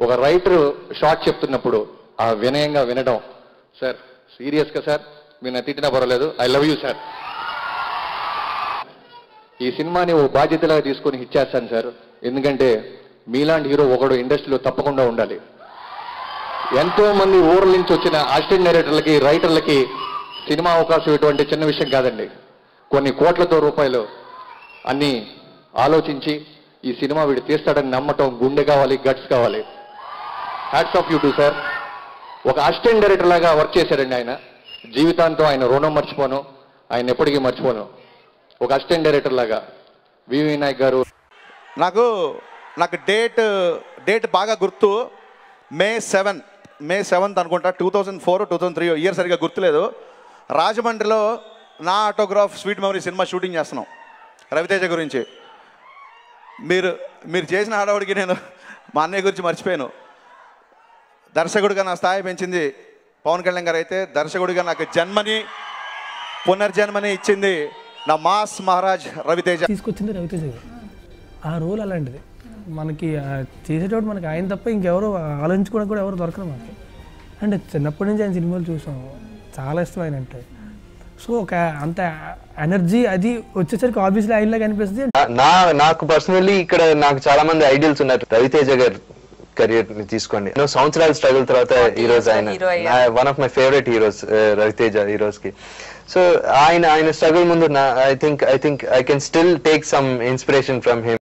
ఒక writer short చెప్తున్నప్పుడు ఆ వినయంగా వినడం, సార్ సీరియస్గా సార్ మీరు నా తిట్టినా పర్వాలేదు, ఐ లవ్ యూ సార్, ఈ సినిమాని ఓ బాధ్యతలాగా తీసుకొని హిట్ చేస్తాను సార్, ఎందుకంటే మీలాంటి హీరో ఒకడు ఇండస్ట్రీలో తప్పకుండా ఉండాలి. ఎంతో మంది ఊర్ల నుంచి వచ్చిన అసిస్టెంట్ డైరెక్టర్లకి, రైటర్లకి సినిమా అవకాశం ఇటువంటి చిన్న విషయం కాదండి. కొన్ని కోట్లతో రూపాయలు అన్నీ ఆలోచించి ఈ సినిమా వీడు తీస్తాడని నమ్మటం, గుండె కావాలి, గట్స్ కావాలి. Hats off you to sir. ఒక అసిస్టెంట్ డైరెక్టర్ లాగా వర్క్ చేశాడండి ఆయన. జీవితాంతం ఆయన రుణం మర్చిపోను, ఆయన ఎప్పటికీ మర్చిపోను. ఒక అసిస్టెంట్ డైరెక్టర్ లాగా వివి నాయక్ గారు. నాకు డేట్ బాగా గుర్తు. మే 7th అనుకుంటా, 2004 2003 ఇయర్ సరిగా గుర్తులేదు. రాజమండ్రిలో నా autograph sweet memory cinema shooting చేస్తున్నాం రవితేజ గురించి. మీరు చేసిన ఆడవాడికి నేను మా అన్నయ్య గురించి మర్చిపోయాను. దర్శకుడిగా నా స్థాయి పెంచింది పవన్ కళ్యాణ్ గారు అయితే, దర్శకుడిగా నాకు పునర్జన్మని ఇచ్చింది నా మాస్ మహారాజ్ రవితేజ. తీసుకొచ్చింది రవితేజ గారు. ఆ రోల్ అలాంటిది. మనకి చేసేటప్పుడు మనకి ఆయన తప్ప ఇంకెవరు ఆలోచించుకోవడానికి కూడా ఎవరు దొరకరు మనకి. అంటే చిన్నప్పటి నుంచి ఆయన సినిమాలు చూసాం, చాలా ఇష్టం ఆయన అంటే. సో ఒక అంత ఎనర్జీ అది వచ్చేసరికి ఆబ్వియస్లీ ఆయనలాగా అనిపిస్తుంది. నాకు పర్సనల్లీ ఇక్కడ నాకు చాలా మంది ఐడియల్స్ ఉన్నారు. రవితేజ గారు కెరియర్ ని తీసుకోండి, సంవత్సరాల స్ట్రగుల్ తర్వాత ఈ రోజు ఆయన one of my favourite heroes Raviteja heroes కి. సో ఆయన స్ట్రగుల్ ముందు I think I can still take some inspiration from him.